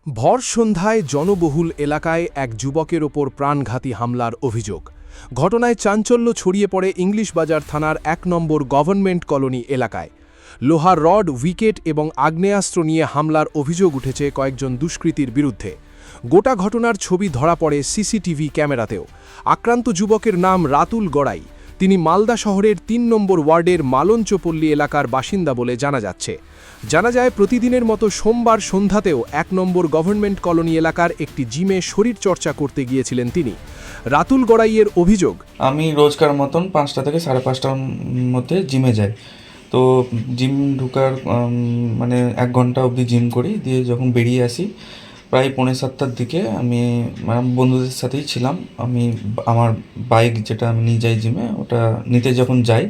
ভর সন্ধ্যায় জনবহুল এলাকায় এক যুবকের ওপর প্রাণঘাতী হামলার অভিযোগ। ঘটনায় চাঞ্চল্য ছড়িয়ে পড়ে ইংলিশ বাজার থানার ১ নম্বর গভর্নমেন্ট কলোনি এলাকায়। লোহার রড, উইকেট এবং আগ্নেয়াস্ত্র নিয়ে হামলার অভিযোগ উঠেছে কয়েকজন দুষ্কৃতীর বিরুদ্ধে। গোটা ঘটনার ছবি ধরা পড়ে সিসিটিভি ক্যামেরাতেও। আক্রান্ত যুবকের নাম রাতুল গড়াই। তিনি মালদা শহরের ৩ নম্বর ওয়ার্ডের মালঞ্চপল্লী এলাকার বাসিন্দা বলে জানা যাচ্ছে। জানা যায় প্রতিদিনের মতো সোমবার সন্ধ্যাতেও ১ নম্বর গভর্নমেন্ট কলোনি এলাকার একটি জিমে শরীরচর্চা করতে গিয়েছিলেন তিনি। রাতুল গড়াইয়ের অভিযোগ, আমি রোজকার মতন ৫টা থেকে ৫:৩০টার মধ্যে জিমে যাই। তো জিম ঢোকার ১ ঘন্টা অবধি জিম করি, দিয়ে যখন বেরিয়ে আসি প্রায় ৬:৩০টার দিকে আমি বন্ধুদের সাথেই ছিলাম। আমি আমার বাইক যেটা আমি নিয়ে যাই জিমে, ওটা নিতে যখন যাই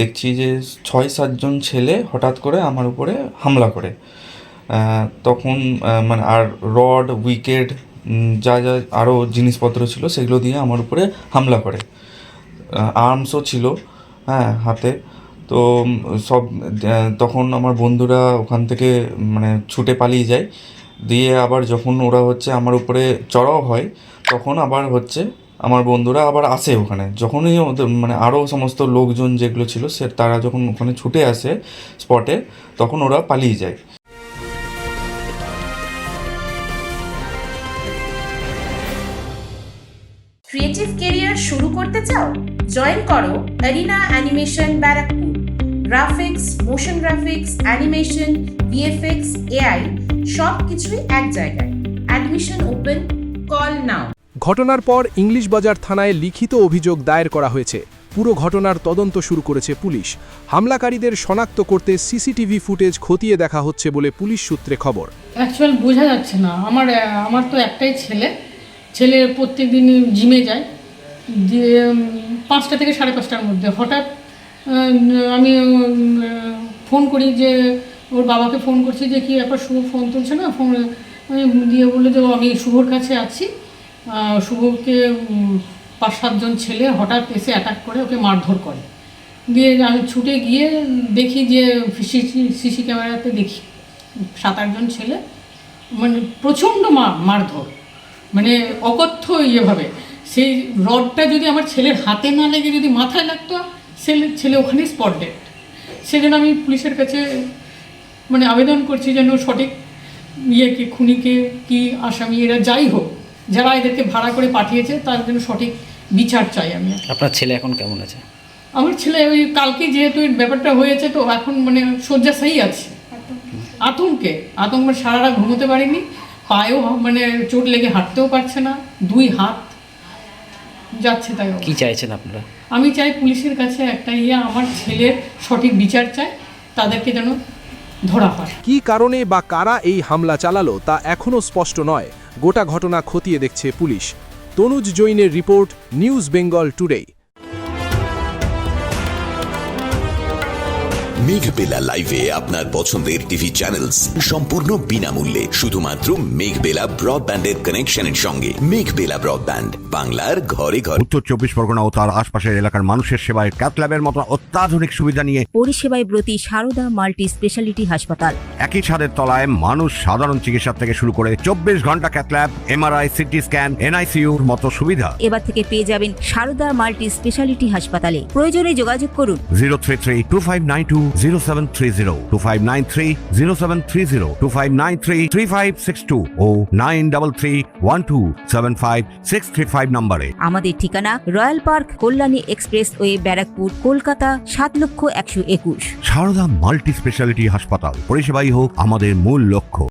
দেখছি যে ৬-৭ জন ছেলে হঠাৎ করে আমার উপরে হামলা করে। তখন আর রড, উইকেট, যা যা আরও জিনিসপত্র ছিল সেগুলো দিয়ে আমার উপরে হামলা করে। আর্মসও ছিল হাতে। তো তখন আমার বন্ধুরা ওখান থেকে ছুটে পালিয়ে যায়। দিয়ে আবার যখন ওরা আমার উপরে চড়াও হয়, তখন আবার আমার বন্ধুরা আবার আসে ওখানে। যখনই ওদের আরও সমস্ত লোকজন যেগুলো ছিল তারা যখন ওখানে ছুটে আসে স্পটে, তখন ওরা পালিয়ে যায়। ক্রিয়েটিভ ক্যারিয়ার শুরু করতে চাও? জয়েন করো arena animation Barrackpore. Graphics, motion graphics, animation, VFX, AI সব কিছুই এক জায়গায়। Admission open, call now. ঘটনার পর ইংলিশ বাজার থানায় লিখিত অভিযোগ দায়ের করা হয়েছে। পুরো ঘটনার তদন্ত শুরু করেছে পুলিশ। হামলাকারীদের শনাক্ত করতে সিসিটিভি ফুটেজ খতিয়ে দেখা হচ্ছে বলে পুলিশ সূত্রে খবর। অ্যাকচুয়াল বোঝা যাচ্ছে না। আমার তো একটাই ছেলে প্রত্যেক দিন জিমে যায়, দিয়ে ৫টা থেকে ৫:৩০টার মধ্যে হঠাৎ আমি ফোন করি, যে ওর বাবাকে ফোন করছি যে কি ব্যাপার, শুভ ফোন তুলছে না। ফোন দিয়ে বললো যে আমি শুভর কাছে আছি। শুভকে ৫-৭ জন ছেলে হঠাৎ এসে অ্যাটাক করে ওকে মারধর করে। দিয়ে আমি ছুটে গিয়ে দেখি যে সিসি ক্যামেরাতে দেখি ৭-৮ জন ছেলে প্রচণ্ড মারধর, অকথ্য ইয়েভাবে। সেই রডটা যদি আমার ছেলের হাতে না লেগে যদি মাথায় লাগতো, ছেলে ওখানে স্পট ডেড। সেজন্য আমি পুলিশের কাছে আবেদন করছি যেন সঠিক খুনিকে কি আসামি এরা যাই হোক, যারা এদেরকে ভাড়া করে পাঠিয়েছে তার জন্য সঠিক বিচার চাই আমি। আপনার ছেলে এখন কেমন আছে? আমার ছেলে ওই কালকে যেহেতু ব্যাপারটা হয়েছে, তো এখন শয্যাশায়ী আছে। আতঙ্কে সারা রাত ঘুমোতে পারিনি। পায়েও চোট লেগে হাঁটতেও পারছে না, 2 হাত যাচ্ছে। তাই কি চাইছেন আপনারা? আমি চাই পুলিশের কাছে একটা আমার ছেলের সঠিক বিচার চাই, তাদেরকে যেন ধরা হয়। কী কারণে বা কারা এই হামলা চালালো তা এখনও স্পষ্ট নয়। গোটা ঘটনা খতিয়ে দেখছে পুলিশ। তনুজ জৈনের report, news Bengal today. Meghbela লাইভে আপনার পছন্দের টিভি চ্যানেলস সম্পূর্ণ বিনামূল্যে, শুধুমাত্র মেঘবেলা ব্রডব্যান্ডের কানেকশনের সঙ্গে। মেঘবেলা ব্রডব্যান্ড, বাংলার ঘরে ঘরে। উত্তর 24 পরগনা ও তার আশপাশের এলাকার মানুষের সেবায় ক্যাথল্যাবের মতো অত্যাধুনিক সুবিধা নিয়ে পরিষেবায় ব্রতী সারদা মাল্টি স্পেশালিটি হাসপাতাল। একই ছাদের তলায় মানুষ সাধারণ চিকিৎসা থেকে শুরু করে 24 ঘন্টা ক্যাথল্যাব, এমআরআই, সিটি স্ক্যান, এনআইসিউর মতো সুবিধা এবার থেকে পেয়ে যাবেন সারদা মাল্টি স্পেশালিটি হাসপাতালে। প্রয়োজনে যোগাযোগ করুন 033-2592-0730, 2593-0730, 2593-3562 ও 9331275635 নম্বরে। আমাদের ঠিকানা royal park, Kalyani express way, Barrackpore, Kolkata ৭,১২১। সারদা মাল্টি স্পেশালিটি হাসপাতাল, পরিষেবাই হোক আমাদের মূল লক্ষ্য।